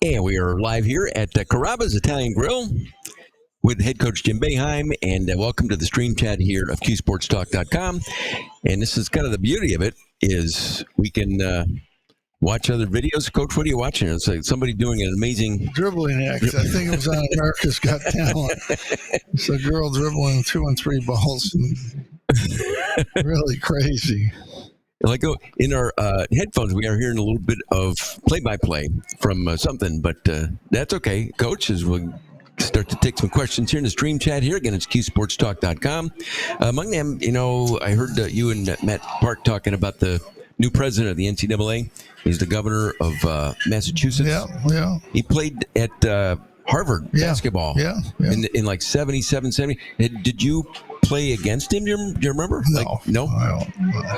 And we are live here at Carrabba's Italian Grill with head coach Jim Boeheim, and welcome to the stream chat here of QSportsTalk.com. And this is kind of the beauty of it, is we can watch other videos. Coach, what are you watching? It's like somebody doing an amazing dribbling act. I think it was on America's Got Talent. It's a girl dribbling 2 and 3 balls. Really crazy. Like in our headphones, we are hearing a little bit of play-by-play from something, but that's okay, Coach, as we start to take some questions here in the stream chat here. Again, it's QSportsTalk.com. Among them, I heard you and Matt Park talking about the new president of the NCAA. He's the governor of Massachusetts. Yeah. He played at Harvard basketball in like 77, 70. Did you play against him? Do you remember? No.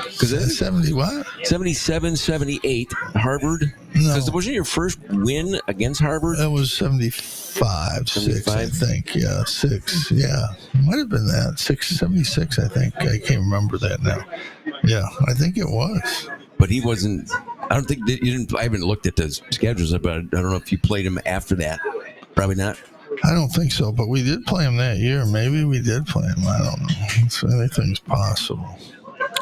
Because 70 what? 77, 78, Harvard. No. Because wasn't your first win against Harvard? That was 75, 6, I think. Yeah, 6. Yeah. Might have been that. 76, I think. I can't remember that now. Yeah, I think it was. But he wasn't. I don't think that you didn't. I haven't looked at the schedules, but I don't know if you played him after that. Probably not. I don't think so, but we did play him that year. Maybe we did play him. I don't know. So anything's possible.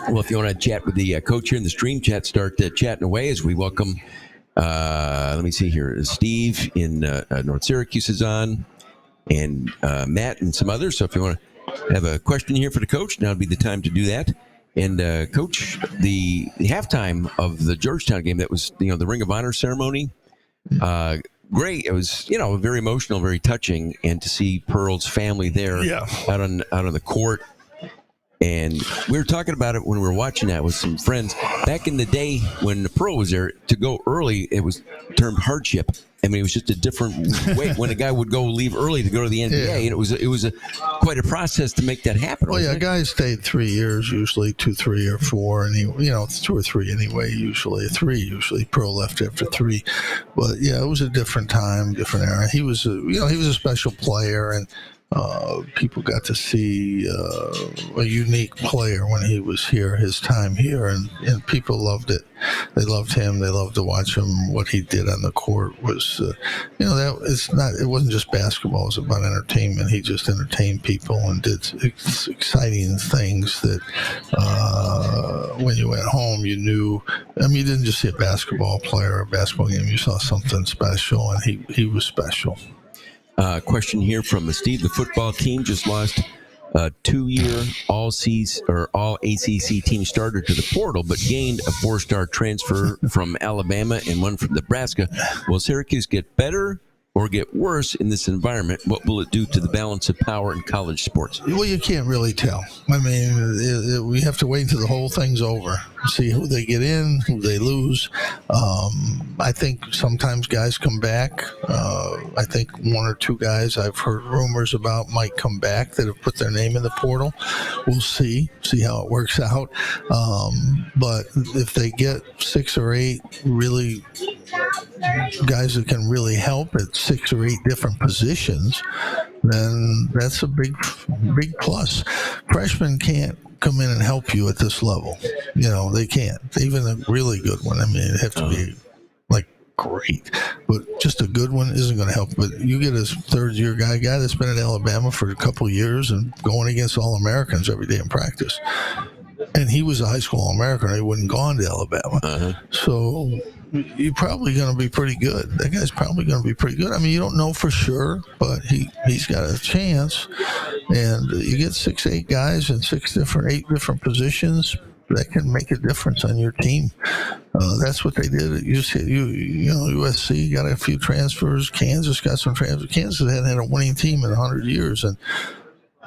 Well, if you want to chat with the coach here in the stream chat, start chatting away as we welcome. Let me see here. Steve in North Syracuse is on, and Matt and some others. So if you want to have a question here for the coach, now would be the time to do that. And Coach, the halftime of the Georgetown game, that was the Ring of Honor ceremony. Great. It was very emotional, very touching, and to see Pearl's family there out on the court. And we were talking about it when we were watching that with some friends. Back in the day when Pearl was there, to go early, it was termed hardship. I mean, it was just a different way when a guy would leave early to go to the NBA, and it was quite a process to make that happen. Well, yeah, guys stayed 3 years, usually 2, 3, or 4, and it's 2 or 3 anyway. Usually 3. Usually Pearl left after 3, but yeah, it was a different time, different era. He was a special player, and people got to see a unique player when he was here, his time here, and people loved it. They loved him. They loved to watch him. What he did on the court was, it wasn't just basketball. It was about entertainment. He just entertained people and did exciting things that when you went home, you knew. I mean, you didn't just see a basketball player or a basketball game. You saw something special, and he was special. Question here from Steve. The football team just lost a 2-year all ACC team starter to the portal, but gained a 4-star transfer from Alabama and one from Nebraska. Will Syracuse get better or get worse in this environment? What will it do to the balance of power in college sports? Well, you can't really tell. I mean, we have to wait until the whole thing's over, see who they get in, who they lose. I think sometimes guys come back. I think 1 or 2 guys I've heard rumors about might come back that have put their name in the portal. We'll see how it works out. But if they get 6 or 8 really guys that can really help at 6 or 8 different positions, then that's a big plus. Freshmen can't come in and help you at this level. They can't. Even a really good one. I mean, it'd have to be like great, but just a good one isn't going to help. But you get a 3rd-year guy that's been at Alabama for a couple of years and going against All-Americans every day in practice. And he was a high school All-American. He wouldn't gone to Alabama. So you're probably going to be pretty good. That guy's probably going to be pretty good. I mean, you don't know for sure, but he's got a chance. And you get 6, 8 guys in 8 different positions that can make a difference on your team. That's what they did at USC got a few transfers. Kansas got some transfers. Kansas hadn't had a winning team in 100 years, and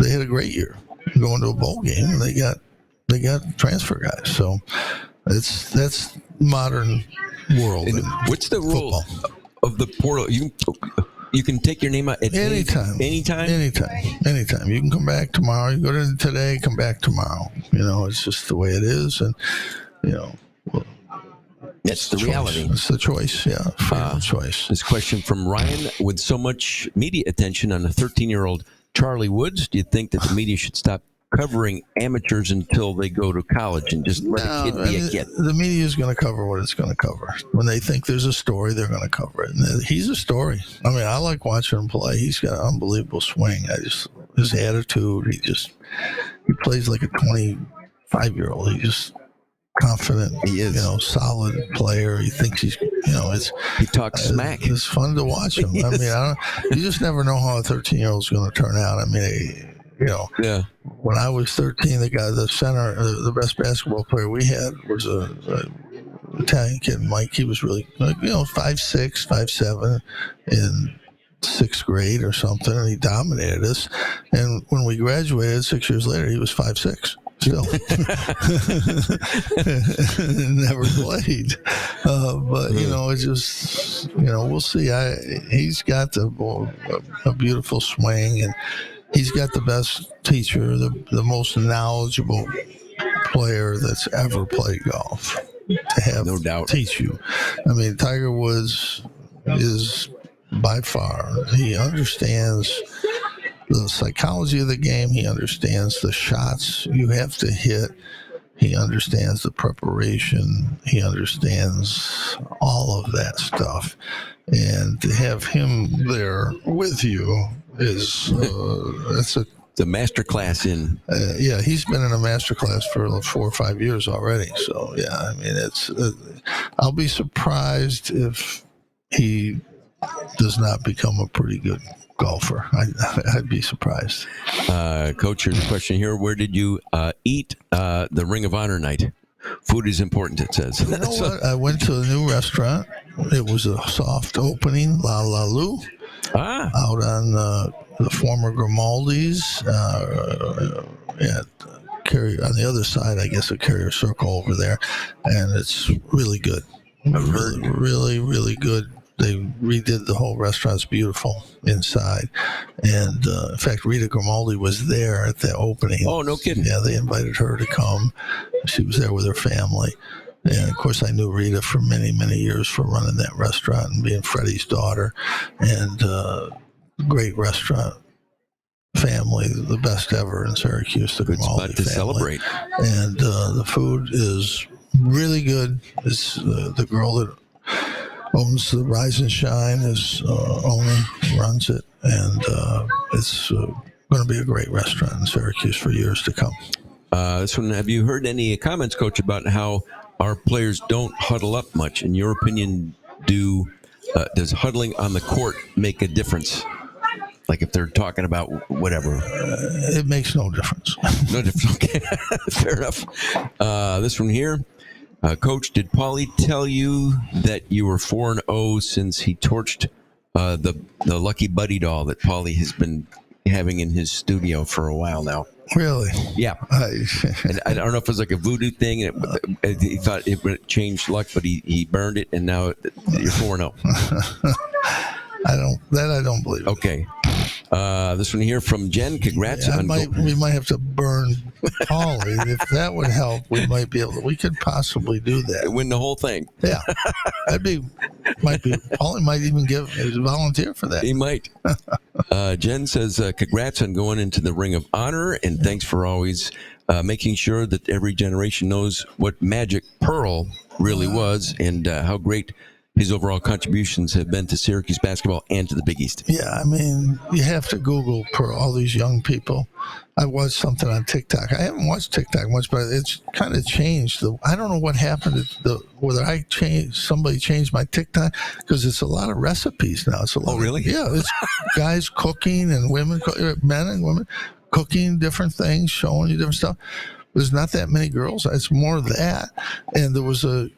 they had a great year going to a bowl game, and they got transfer guys. So that's modern world. What's the rule of the portal? You can take your name out at anytime. Anytime. You can come back tomorrow. You go to today, come back tomorrow. It's just the way it is, and that's the reality. It's the choice. Yeah, choice. This question from Ryan: with so much media attention on a 13-year-old Charlie Woods, do you think that the media should stop covering amateurs until they go to college and just let a kid be a kid? The media is going to cover what it's going to cover. When they think there's a story, they're going to cover it. And he's a story. I mean, I like watching him play. He's got an unbelievable swing. His attitude, he plays like a 25-year-old. He's just confident. He is, solid player. He thinks he talks smack. It's fun to watch him. I mean, you just never know how a 13-year-old is going to turn out. I mean, Yeah. When I was 13, the center, the best basketball player we had was a Italian kid, Mike. He was really, 5'6", 5'7", in 6th grade or something, and he dominated us. And when we graduated 6 years later, he was 5'6". Still, never played. But it's just we'll see. He's got a beautiful swing, and he's got the best teacher, the most knowledgeable player that's ever played golf to have no doubt teach you. I mean, Tiger Woods is by far, he understands the psychology of the game. He understands the shots you have to hit. He understands the preparation. He understands all of that stuff. And to have him there with you is it's a master class in. Yeah, he's been in a master class for 4 or 5 years already. So yeah, I mean, it's. I'll be surprised if he does not become a pretty good golfer. I'd be surprised. Coach, here's a question here. Where did you eat the Ring of Honor night? Food is important, it says. You know what? I went to a new restaurant. It was a soft opening, La La Lu, out on the former Grimaldi's. On the other side, I guess, of Carrier Circle over there. And it's really good. Really, really, really good. They redid the whole restaurant. It's beautiful inside. And, in fact, Rita Grimaldi was there at the opening. Oh, no kidding. Yeah, they invited her to come. She was there with her family. And, of course, I knew Rita for many, many years for running that restaurant and being Freddie's daughter. And great restaurant family, the best ever in Syracuse, the Grimaldi spot to family. celebrate. And the food is really good. It's the girl that owns the Rise and Shine, is owner, runs it, and it's going to be a great restaurant in Syracuse for years to come. This one, have you heard any comments, Coach, about how our players don't huddle up much? In your opinion, does huddling on the court make a difference? Like if they're talking about whatever? It makes no difference. No difference. Okay, fair enough. This one here. Coach, did Paulie tell you that you were 4-0 since he torched the Lucky Buddy doll that Paulie has been having in his studio for a while now? Really? Yeah. And I don't know if it was like a voodoo thing. He thought it would change luck, but he burned it, and now you're 4-0. I don't believe. Okay. This one here from Jen. Congrats on. We might have to burn Paulie. If that would help, we might be able to. We could possibly do that. Win the whole thing. Yeah, Paulie might even volunteer for that. He might. Jen says, congrats on going into the Ring of Honor, and thanks for always making sure that every generation knows what Magic Pearl really was and how great his overall contributions have been to Syracuse basketball and to the Big East. Yeah, I mean, you have to Google for all these young people. I watched something on TikTok. I haven't watched TikTok much, but it's kind of changed. I don't know what happened. Whether somebody changed my TikTok, because it's a lot of recipes now. It's a lot. Oh, really? Yeah, it's guys cooking and men and women cooking different things, showing you different stuff. There's not that many girls. It's more of that. And there was a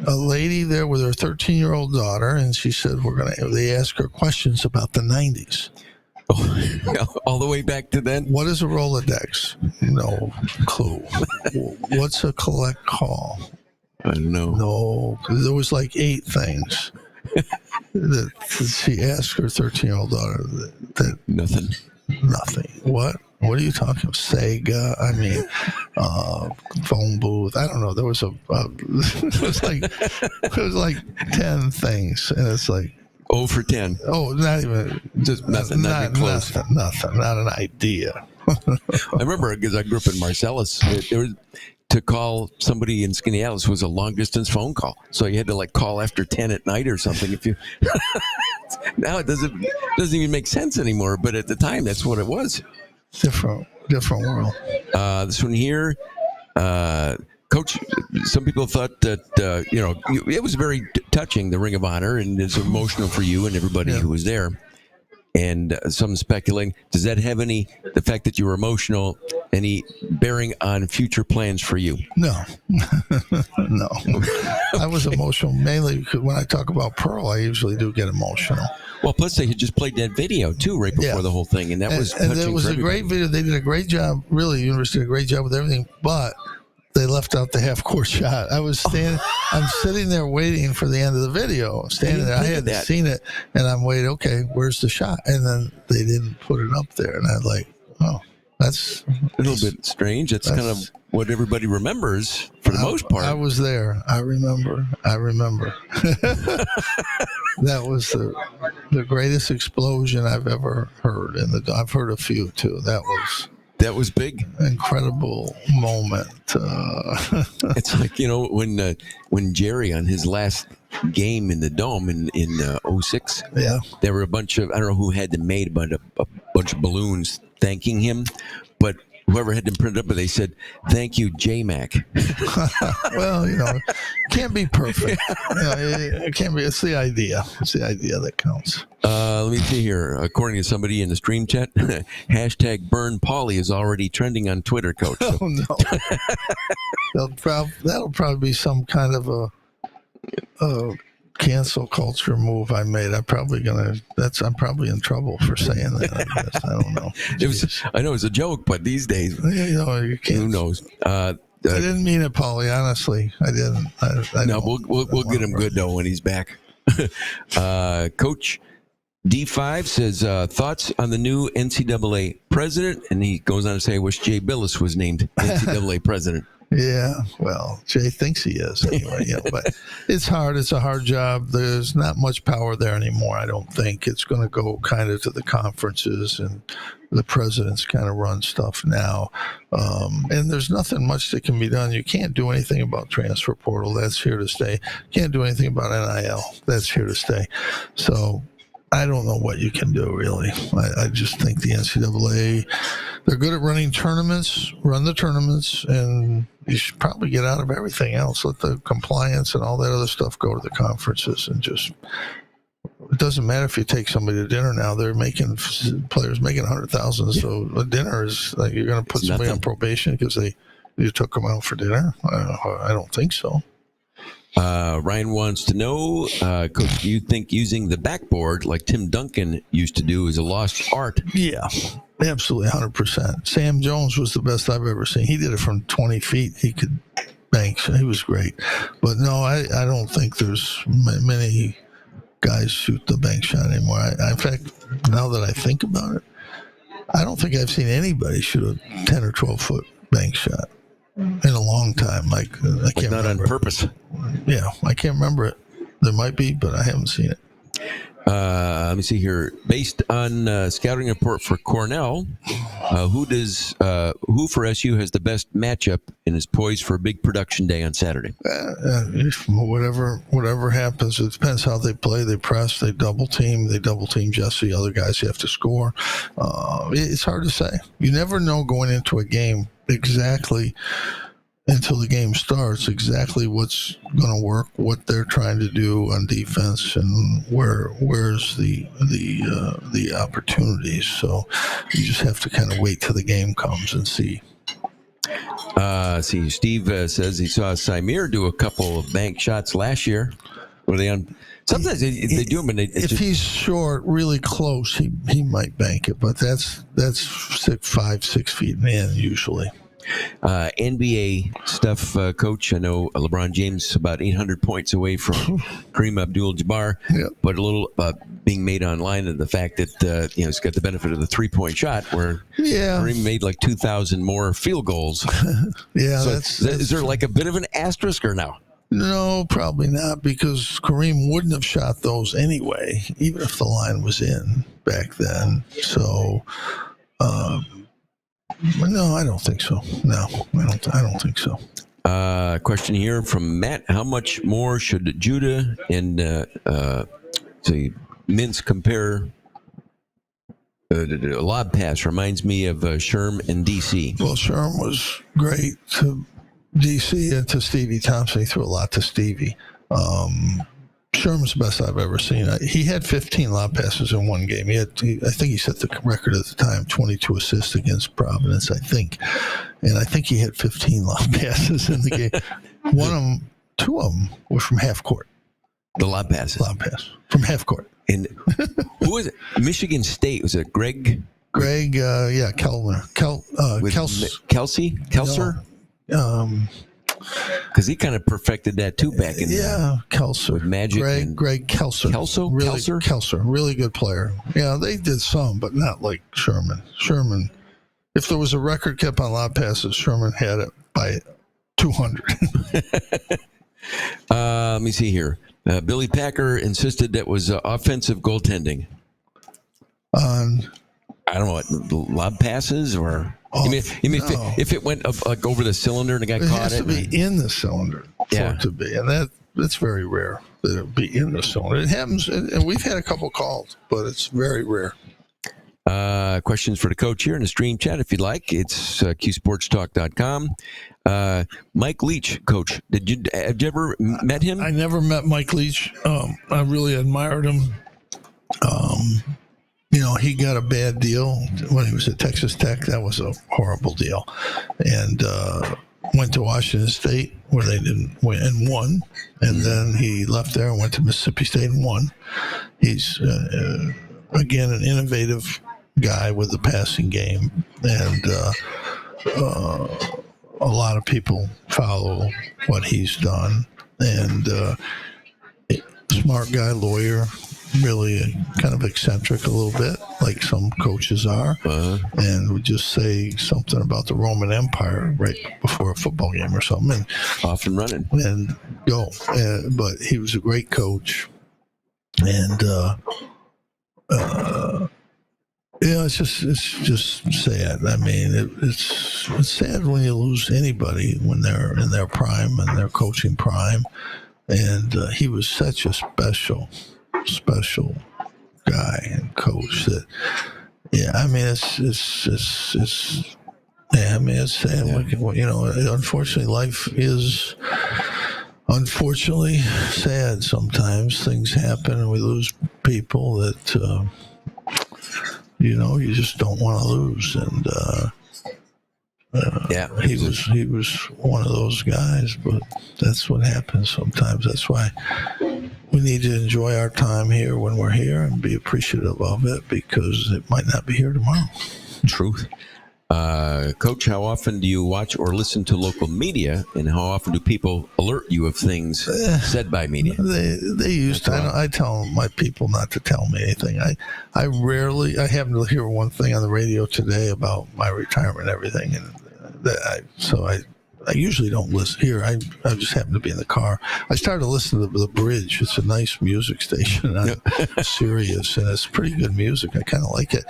lady there with her 13-year-old daughter, and she said, they asked her questions about the 90s. Oh, all the way back to then? What is a Rolodex? No clue. What's a collect call? I don't know. No, there was like 8 things that she asked her 13-year-old daughter. Nothing. What are you talking about? Sega? I mean, phone booth. I don't know. There was it was like 10 things, and it's like, 0 for 10. Oh, not even. Just nothing. Not even close. Nothing. Not an idea. I remember because I grew up in Marcellus. To call somebody in Skaneateles was a long distance phone call, so you had to like call after 10 at night or something. If you now it doesn't even make sense anymore, but at the time that's what it was. Different world. This one here, Coach. Some people thought that it was very touching, the Ring of Honor, and it's emotional for you and everybody who was there. And some speculating, does that have the fact that you were emotional, any bearing on future plans for you? No. No. I was emotional mainly because when I talk about Pearl, I usually do get emotional. Well, plus they had just played that video, too, right before the whole thing. And that was touching. And it was a great video. They did a great job. Really, the university did a great job with everything. But they left out the half-court shot. I'm sitting there waiting for the end of the video. Standing there. I hadn't seen it. And I'm waiting, okay, where's the shot? And then they didn't put it up there. And I'm like, oh, that's a little bit strange. That's kind of what everybody remembers for the most part. I was there. I remember. That was the greatest explosion I've ever heard. I've heard a few, too. That was big. Incredible moment. It's like, when Jerry on his last game in the Dome in 06, there were a bunch of, I don't know who had them made, but a bunch of balloons thanking him. But whoever had them printed up, but they said, "Thank you, J-Mac." Well, can't be perfect. It can't be. It's the idea. It's the idea that counts. Let me see here. According to somebody in the stream chat, hashtag Burn Pauly is already trending on Twitter, Coach. So. Oh no, that'll probably be some kind of a cancel culture move I made. I'm probably in trouble for saying that. I guess. I don't know. I know it's a joke, but these days, you can't. Who knows? I didn't mean it, Pauly. Honestly, I didn't. No, we'll get him good though when he's back. Coach D5 says thoughts on the new NCAA president, and he goes on to say, "I wish Jay Billis was named NCAA president." Yeah, well, Jay thinks he is anyway. But it's hard. It's a hard job. There's not much power there anymore. I don't think it's going to go kind of to the conferences, and the presidents kind of run stuff now. And there's nothing much that can be done. You can't do anything about transfer portal. That's here to stay. Can't do anything about NIL. That's here to stay. So I don't know what you can do, really. I just think the NCAA, they're good at running tournaments, run the tournaments, and you should probably get out of everything else. Let the compliance and all that other stuff go to the conferences, and just, it doesn't matter if you take somebody to dinner now. They're players making $100,000. So a dinner is like, you're going to put somebody on probation because you took them out for dinner? I don't think so. Ryan wants to know, Coach, do you think using the backboard like Tim Duncan used to do is a lost art? Yeah, absolutely, 100%. Sam Jones was the best I've ever seen. He did it from 20 feet. He could bank. He was great. But no, I don't think there's many guys shoot the bank shot anymore. In fact, now that I think about it, I don't think I've seen anybody shoot a 10 or 12 foot bank shot in a long time. I can't not remember. On purpose. Yeah, I can't remember it. There might be, but I haven't seen it. Let me see here. Based on scouting report for Cornell, who for SU has the best matchup and is poised for a big production day on Saturday? Whatever happens, it depends how they play. They press, they double team Jesse. Other guys have to score. It's hard to say. You never know going into a game exactly until the game starts exactly what's going to work, what they're trying to do on defense, and where's the opportunities. So you just have to kind of wait till the game comes and see. Steve says he saw Symir do a couple of bank shots last year. Were they on? Sometimes they do them, and if he's short, really close, he might bank it. But that's 5-6 feet in usually. NBA stuff, Coach. I know LeBron James about 800 points away from Kareem Abdul-Jabbar, but a little being made online of the fact that he's got the benefit of the 3-point shot, where Kareem made like 2,000 more field goals. Yeah, so is there like a bit of an asterisk or no? No, probably not, because Kareem wouldn't have shot those anyway, even if the line was in back then. So, no, I don't think so. No, I don't think so. Question here from Matt: how much more should Judah and Mintz compare? A lob pass reminds me of Sherm and DC. Well, Sherm was great to DC and to Stevie Thompson. He threw a lot to Stevie. Sherman's the best I've ever seen. He had 15 lob passes in one game. I think he set the record at the time, 22 assists against Providence, I think. And I think he had 15 lob passes in the game. Two of them were from half court. The lob passes? Lob pass from half court. And who was it? Michigan State. Was it Greg? Kellner. Kelser? No. Because he kind of perfected that too back in Kelser with Magic. Greg Kelser. Kelser, really good player. Yeah, they did some, but not like Sherman. Sherman, if there was a record kept on lob passes, Sherman had it by 200. Let me see here. Billy Packer insisted that was offensive goaltending. I don't know what lob passes or. You mean if it went up, like over the cylinder and the guy caught it? It has to be in the cylinder for it to be, and that's very rare that it be in the cylinder. It happens, and we've had a couple calls, but it's very rare. Questions for the coach here in the stream chat, if you'd like. It's qsportstalk.com. Mike Leach, coach. Have you ever met him? I never met Mike Leach. I really admired him. He got a bad deal when he was at Texas Tech. That was a horrible deal. And went to Washington State where they didn't win and won. And then he left there and went to Mississippi State and won. He's, again, an innovative guy with the passing game. And a lot of people follow what he's done. And smart guy, lawyer. Really kind of eccentric a little bit, like some coaches are, and would just say something about the Roman Empire right before a football game or something, and off and running, and go. But he was a great coach, and it's just sad. I mean, it's sad when you lose anybody when they're in their prime and their coaching prime, and he was such a special guy and coach that it's sad. Unfortunately, life is sad sometimes. Things happen and we lose people that you just don't want to lose, and he was one of those guys, but that's what happens sometimes. That's why we need to enjoy our time here when we're here and be appreciative of it, because it might not be here tomorrow. Truth. Coach, how often do you watch or listen to local media, and how often do people alert you of things said by media? They used to. I tell my people not to tell me anything. I happened to hear one thing on the radio today about my retirement and everything, and I usually don't listen here. I just happen to be in the car. I started listening to The Bridge. It's a nice music station on Sirius, and it's pretty good music. I kind of like it.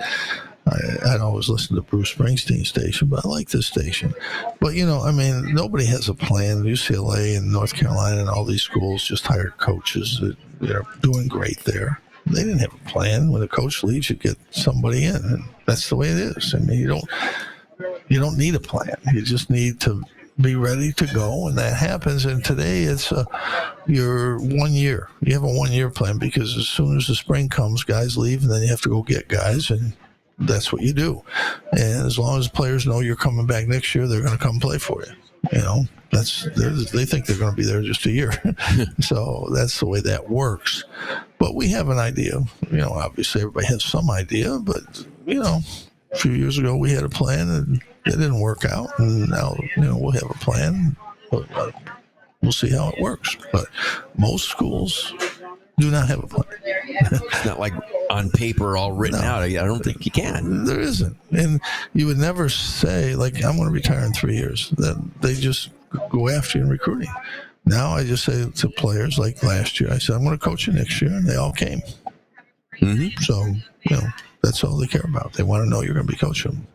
I always listen to Bruce Springsteen station, but I like this station. But, nobody has a plan. UCLA and North Carolina and all these schools just hired coaches that are doing great there. They didn't have a plan. When a coach leaves, you get somebody in, and that's the way it is. I mean, you don't need a plan. You just need to be ready to go, and that happens. And today it's your 1 year. You have a 1 year plan, because as soon as the spring comes, guys leave, and then you have to go get guys, and that's what you do. And as long as players know you're coming back next year, they're going to come play for you. They think they're going to be there just a year. So that's the way that works. But we have an idea. Obviously everybody has some idea, but a few years ago we had a plan and it didn't work out, and now we'll have a plan. We'll see how it works. But most schools do not have a plan. It's not like on paper all written out. I don't think you can. There isn't. And you would never say, like, I'm going to retire in 3 years. That they just go after you in recruiting. Now I just say to players like last year, I said, I'm going to coach you next year, and they all came. Mm-hmm. So, that's all they care about. They want to know you're going to be coaching them.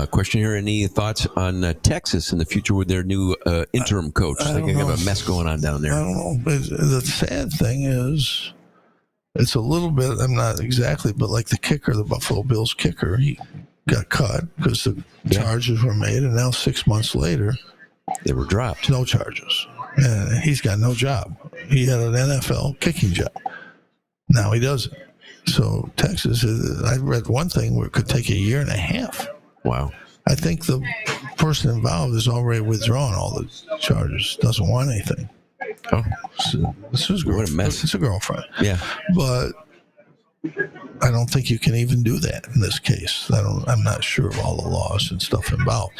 Question here: any thoughts on Texas in the future with their new interim coach? I think they have a mess going on down there. I don't know. The sad thing is, it's a little bit. I'm not exactly, but like the kicker, the Buffalo Bills kicker, he got cut because the charges were made, and now 6 months later, they were dropped. No charges, and he's got no job. He had an NFL kicking job. Now he doesn't. So Texas, I read one where it could take 1.5 years. Wow. I think the person involved has already withdrawn all the charges, doesn't want anything. Oh. So, this is what a mess. It's a girlfriend. Yeah. But I don't think you can even do that in this case. I'm not sure of all the laws and stuff involved.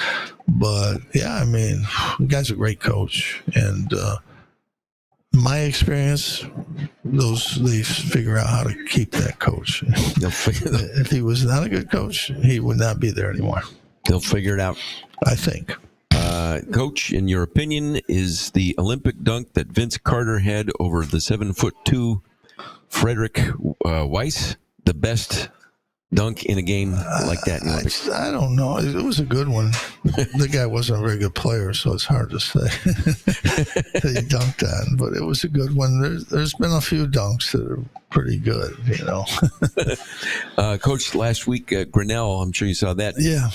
But, yeah, I mean, the guy's a great coach. And my experience, they figure out how to keep that coach. If he was not a good coach, he would not be there anymore. They'll figure it out. I think. Coach, in your opinion, is the Olympic dunk that Vince Carter had over the 7'2" Frederick Weiss the best dunk in a game like that in the Olympics? I don't know. It was a good one. The guy wasn't a very good player, so it's hard to say that he dunked on. But it was a good one. There's been a few dunks that are pretty good, Coach, last week, Grinnell, I'm sure you saw that. Yeah.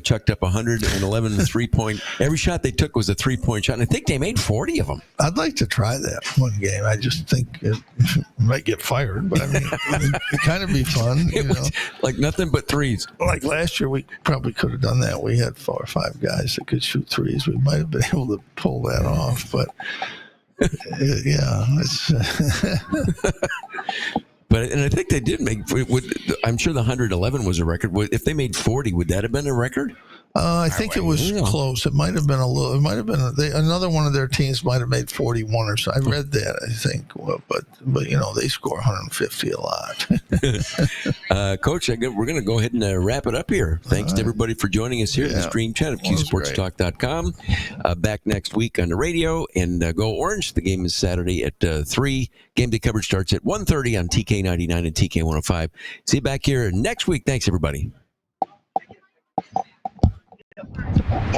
Chucked up 111 3-point. Every shot they took was a 3-point shot, and I think they made 40 of them. I'd like to try that one game. I just think it might get fired, but I mean, it'd kind of be fun. Like nothing but threes. Like last year, we probably could have done that. We had 4 or 5 guys that could shoot threes. We might have been able to pull that off, but yeah, it's. And I think they did make. I'm sure the 111 was a record. If they made 40, would that have been a record? I think it was close. It might have been a little. It might have been another one of their teams might have made 41 or so. I read that. I think, but they score 150 a lot. Coach, we're going to go ahead and wrap it up here. Thanks to everybody for joining us here in the Stream Chat of QSportsTalk.com. Back next week on the radio, and go Orange. The game is Saturday at 3. Game day coverage starts at 1:30 on TK99 and TK105. See you back here next week. Thanks, everybody.